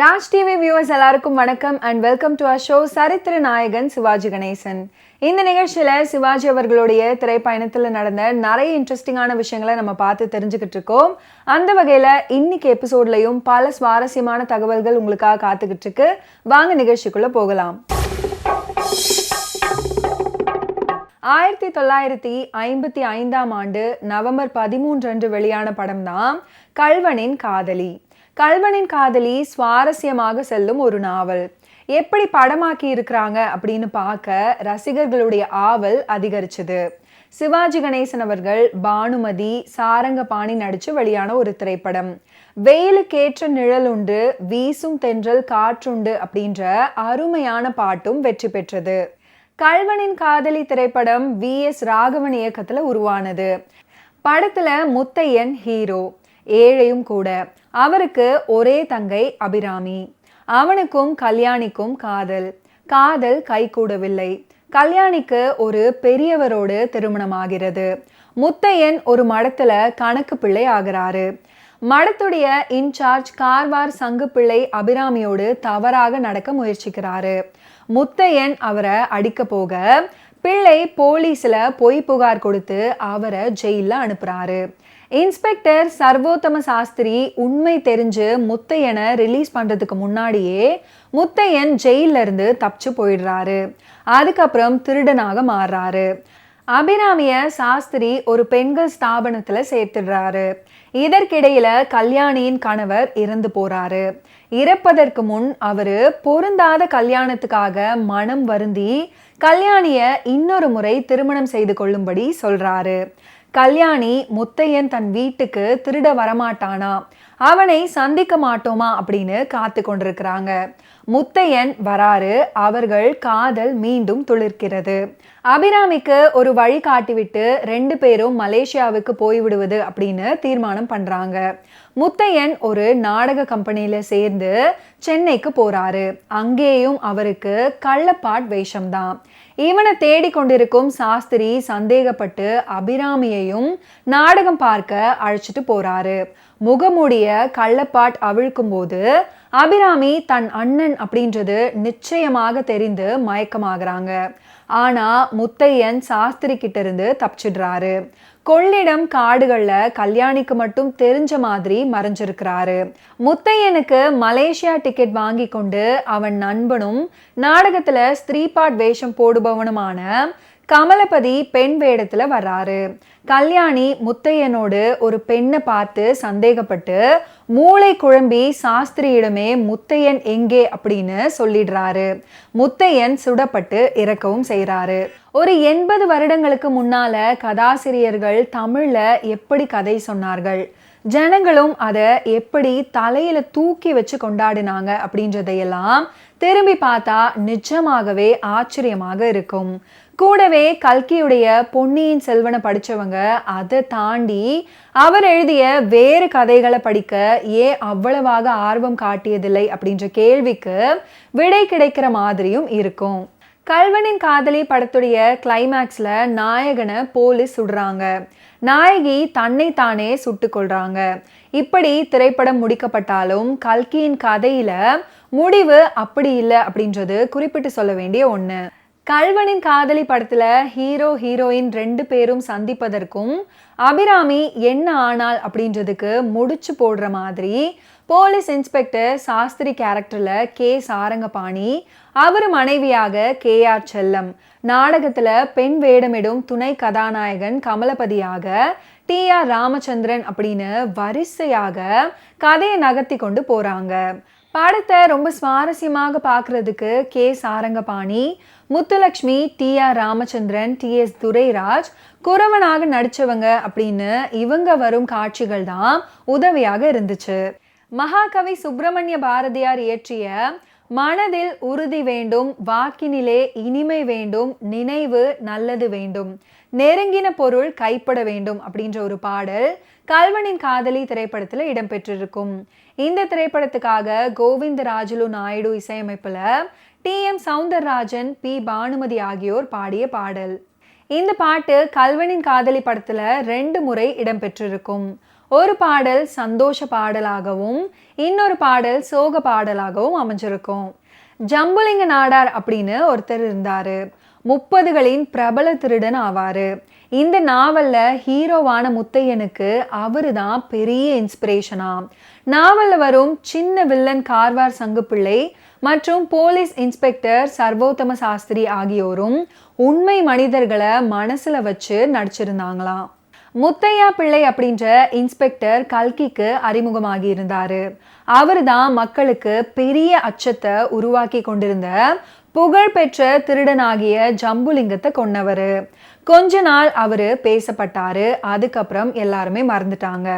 Raj TV viewers எல்லாருக்கும் வணக்கம் and welcome to our show சரித்திர நாயகன் சிவாஜி கணேசன். இந்த நிகழ்ச்சியில சிவாஜி அவர்களுடைய திரைப்பயணத்தில் நடந்த நிறைய இன்ட்ரெஸ்டிங்கான விஷயங்களை நம்ம பார்த்து தெரிஞ்சுக்கிட்டு இருக்கோம். அந்த வகையில இன்னைக்கு எபிசோட்லயும் பல சுவாரஸ்யமான தகவல்கள் உங்களுக்காக காத்துக்கிட்டு இருக்கு. வாங்க நிகழ்ச்சிக்குள்ள போகலாம். 1955 ஆண்டு நவம்பர் 13 அன்று வெளியான படம் தான் கள்வனின் காதலி. கள்வனின் காதலி சுவாரஸ்யமாக செல்லும் ஒரு நாவல். எப்படி படமாக்கி இருக்கிறாங்க அப்படின்னு பார்க்க ரசிகர்களுடைய ஆவல் அதிகரிச்சது. சிவாஜி கணேசன் அவர்கள், பானுமதி, சாரங்கபாணி நடிச்சு வெளியான ஒரு திரைப்படம். வெயிலுக்கேற்ற நிழலுண்டு, வீசும் தென்றல் காற்றுண்டு அப்படின்ற அருமையான பாட்டும் வெற்றி பெற்றது. கள்வனின் காதலி திரைப்படம் VS ராகவன் இயக்கத்துல உருவானது. படத்துல முத்தையன் ஹீரோ, ஏழையும் கூட. அவருக்கு ஒரே தங்கை அபிராமி. அவனுக்கும் கல்யாணிக்கும் காதல் கைகூடவில்லை. கல்யாணிக்கு ஒரு பெரியவரோடு திருமணமாகிறது. முத்தையன் ஒரு மடத்துல கணக்கு பிள்ளை ஆகிறாரு. மடத்துடைய இன்சார்ஜ் கார்வார் சங்கு பிள்ளை அபிராமியோடு தவறாக நடக்க முயற்சிக்கிறாரு. முத்தையன் அவரை அடிக்க போக பிள்ளை போலீஸ்ல பொய் புகார் கொடுத்து அவரை ஜெயில அனுப்புறாரு. இன்ஸ்பெக்டர் சர்வோத்தம சாஸ்திரி உண்மை தெரிஞ்சு முத்தையனை ரிலீஸ் பண்றதுக்கு முன்னாடியே முத்தையன் ஜெயில இருந்து தப்பிச்சு போயிடுறாரு. அதுக்கப்புறம் திருடனாக மாறுறாரு. அபிராமிய சாஸ்திரி ஒரு பெண்கள் ஸ்தாபனத்துல சேர்த்துடுறாரு. இதற்கிடையில கல்யாணியின் கணவர் இறந்து போறாரு. இறப்பதற்கு முன் அவரு பொருந்தாத கல்யாணத்துக்காக மனம் வருந்தி கல்யாணிய இன்னொரு முறை திருமணம் செய்து கொள்ளும்படி சொல்றாரு. கல்யாணி முத்தையன் தன் வீட்டுக்கு திருட வரமாட்டானா, அவனை சந்திக்க மாட்டோமா அப்படின்னு காத்து கொண்டிருக்கிறாங்க. முத்தையன் வராரு. அவர்கள் காதல் மீண்டும் துளிர்க்கிறது. அபிராமிக்கு ஒரு வழி காட்டிவிட்டு 2 பேரும் மலேசியாவுக்கு போய்விடுவது அப்படின்னு தீர்மானம் பண்றாங்க. முத்தையன் ஒரு நாடக கம்பெனியில சேர்ந்து சென்னைக்கு போறாரு. அங்கேயும் அவருக்கு கள்ளப்பாட் வேஷம்தான். இவனை தேடிக்கொண்டிருக்கும் சாஸ்திரி சந்தேகப்பட்டு அபிராமியையும் நாடகம் பார்க்க அழைச்சிட்டு போறாரு. முகமூடிய கள்ளப்பாட் அவிழ்க்கும் போது அபிராமி தன் அண்ணன் அப்படின்றது நிச்சயமாக தெரிந்து மயக்கமாகறாங்க. ஆனா முத்தையன் சாஸ்திரி கிட்ட இருந்து தப்பிச்சிடுறாரு. கொள்ளிடம் காடுகள்ல கல்யாணிக்கு மட்டும் தெரிஞ்ச மாதிரி மறைஞ்சிருக்கிறாரு. முத்தையனுக்கு மலேசியா டிக்கெட் வாங்கி கொண்டு அவன் நண்பனும் நாடகத்துல ஸ்திரீபாட் வேஷம் போடுபவனுமான கமலபதி பெண் வேடத்துல வர்றாரு. கல்யாணி முத்தையனோடு ஒரு பெண்ணை பார்த்து சந்தேகப்பட்டு மூளை குழம்பி சாஸ்திரியிடமே முத்தையன் எங்கே அப்படின்னு சொல்லிடுறாரு. முத்தையன் சுடப்பட்டு இறக்கவும் செய்யறாரு. ஒரு 80 வருடங்களுக்கு முன்னால கதாசிரியர்கள் தமிழ்ல எப்படி கதை சொன்னார்கள், ஜனங்களும் அதை எப்படி தலையில தூக்கி வச்சு கொண்டாடினாங்க அப்படின்றதையெல்லாம் திரும்பி பார்த்தா நிஜமாகவே ஆச்சரியமாக இருக்கும். கூடவே கல்கியுடைய பொன்னியின் செல்வனை படிச்சவங்க அதை தாண்டி அவர் எழுதிய வேறு கதைகளை படிக்க ஏன் அவ்வளவாக ஆர்வம் காட்டியதில்லை அப்படின்ற கேள்விக்கு விடை கிடைக்கிற மாதிரியும் இருக்கும். கள்வனின் காதலி படத்துடைய கிளைமேக்ஸ்ல நாயகனை போலீஸ் சுடுறாங்க. நாயகி தன்னை தானே சுட்டு கொள்றாங்க. இப்படி திரைப்படம் முடிக்கப்பட்டாலும் கல்கியின் கதையில முடிவு அப்படி இல்லை அப்படின்றது குறிப்பிட்டு சொல்ல வேண்டிய ஒண்ணு. கள்வனின் காதலி படத்துல ஹீரோ ஹீரோயின் 2 பேரும் சந்திப்பதற்கும் அபிராமி என்ன ஆனாள் அப்படின்றதுக்கு முடிச்சு போடுற மாதிரி போலீஸ் இன்ஸ்பெக்டர் சாஸ்திரி கேரக்டர்ல சாரங்கபாணி, அவர் மனைவியாக KR செல்லம், நாடகத்துல பெண் வேடமிடும் துணை கதாநாயகன் கமலபதியாக TR ராமச்சந்திரன் அப்படின்னு வரிசையாக கதையை நகர்த்தி கொண்டு போறாங்க. படத்தை ரொம்ப சுவாரஸ்யமாக பார்க்கறதுக்கு சாரங்கபாணி, முத்துலட்சுமி, TR ராமச்சந்திரன், TS துரைராஜ் குறவனாக நடிச்சவங்க அப்படின்னு இவங்க வரும் காட்சிகள் தான் உதவியாக இருந்துச்சு. மகாகவி சுப்பிரமணிய பாரதியார் இயற்றிய மனதில் உறுதி வேண்டும், வாக்கினிலே இனிமை வேண்டும், நினைவு நல்லது வேண்டும், நெருங்கின பொருள் கைப்பட வேண்டும் அப்படின்ற ஒரு பாடல் கள்வனின் காதலி திரைப்படத்துல இடம்பெற்றிருக்கும். இந்த திரைப்படத்துக்காக கோவிந்தராஜுலு நாயுடு இசையமைப்புல TM சௌந்தரராஜன், P பானுமதி ஆகியோர் பாடிய பாடல். இந்த பாட்டு கள்வனின் காதலி படத்துல 2 முறை இடம்பெற்றிருக்கும். ஒரு பாடல் சந்தோஷ பாடலாகவும் இன்னொரு பாடல் சோக பாடலாகவும் அமைஞ்சிருக்கும். ஜம்புலிங்க நாடார் அப்படின்னு ஒருத்தர் இருந்தாரு. 30களின் பிரபல திருடன் ஆவாரு. இந்த நாவல்ல ஹீரோவான முத்தையனுக்கு அவரு தான் பெரிய இன்ஸ்பிரேஷனா. நாவல்ல வரும் சின்ன வில்லன் கார்வார் சங்குப்பிள்ளை மற்றும் போலீஸ் இன்ஸ்பெக்டர் சர்வோத்தம சாஸ்திரி ஆகியோரும் உண்மை மனிதர்களை மனசுல வச்சு நடிச்சிருந்தாங்களாம். முத்தையா பிள்ளை அப்படின்ற இன்ஸ்பெக்டர் கல்கிக்கு அறிமுகமாகி இருந்தாரு. அவரு தான் மக்களுக்கு பெரிய அச்சத்தை உருவாக்கி கொண்டிருந்த புகழ்பெற்ற திருடனாகிய ஜம்புலிங்கத்தை கொன்னவரு. கொஞ்ச நாள் அவரு பேசப்பட்டாரு. அதுக்கப்புறம் எல்லாருமே மறந்துட்டாங்க.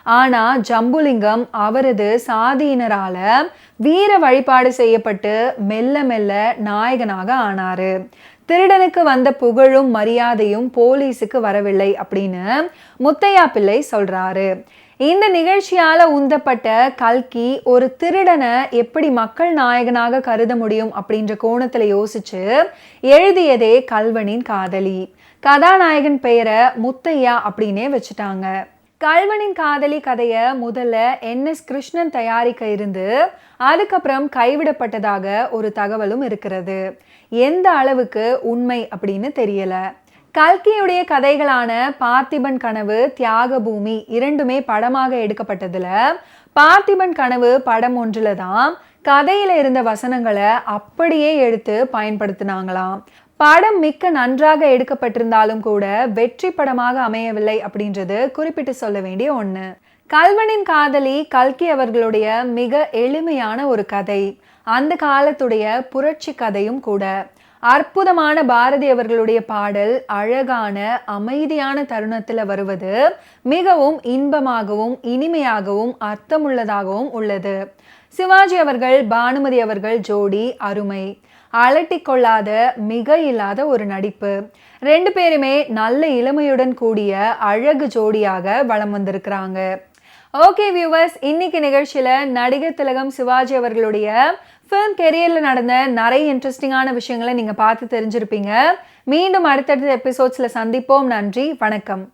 ஆனா ஜம்புலிங்கம் அவரது சாதியினரால வீர வழிபாடு செய்யப்பட்டு மெல்ல மெல்ல நாயகனாக ஆனாரு. திருடனுக்கு வந்த புகழும் மரியாதையும் போலீஸுக்கு வரவில்லை அப்படின்னு முத்தையா பிள்ளை சொல்றாரு. இந்த நிகழ்ச்சியால உந்தப்பட்ட கல்கி ஒரு திருடனை எப்படி மக்கள் நாயகனாக கருத முடியும் அப்படின்ற கோணத்துல யோசிச்சு எழுதியதே கல்வனின் காதலி. கதாநாயகன் பெயரை முத்தையா அப்படின்னே வச்சுட்டாங்க. கல்வனின் காதலி கதைய முதல்ல NS கிருஷ்ணன் தயாரிக்க இருந்து அதுக்கப்புறம் கைவிடப்பட்டதாக ஒரு தகவலும் இருக்கிறது. எந்த அளவுக்கு உண்மை அப்படின்னு தெரியல. கல்கியுடைய கதைகளான பார்த்திபன் கனவு, தியாக பூமி இரண்டுமே படமாக எடுக்கப்பட்டதுல பார்த்திபன் கனவு படம் ஒன்றுல தான் கதையில இருந்த வசனங்களை அப்படியே எடுத்து பயன்படுத்தினாங்களாம். படம் மிக்க நன்றாக எடுக்கப்பட்டிருந்தாலும் கூட வெற்றி படமாக அமையவில்லை அப்படின்றது குறிப்பிட்டு சொல்ல வேண்டிய ஒண்ணு. கல்வனின் காதலி கல்கி அவர்களுடைய மிக எளிமையான ஒரு கதை. அந்த காலத்துடைய புரட்சி கதையும் கூட. அற்புதமான பாரதி அவர்களுடைய பாடல் அழகான அமைதியான தருணத்துல வருவது மிகவும் இன்பமாகவும் இனிமையாகவும் அர்த்தமுள்ளதாகவும் உள்ளது. சிவாஜி அவர்கள் பானுமதி அவர்கள் ஜோடி அருமை. அலட்டிக்கொள்ளாத மிக இல்லாத ஒரு நடிப்பு. 2 பேருமே நல்ல இளமையுடன் கூடிய அழகு ஜோடியாக வலம் வந்திருக்கிறாங்க. ஓகே வியூவர்ஸ், இன்னைக்கு நிகழ்ச்சியில நடிகர் திலகம் சிவாஜி அவர்களுடைய ஃபிலிம் கெரியர்ல நடந்த நிறைய இன்ட்ரெஸ்டிங்கான விஷயங்களை நீங்க பார்த்து தெரிஞ்சிருப்பீங்க. மீண்டும் அடுத்தடுத்த எபிசோட்ஸ்ல சந்திப்போம். நன்றி, வணக்கம்.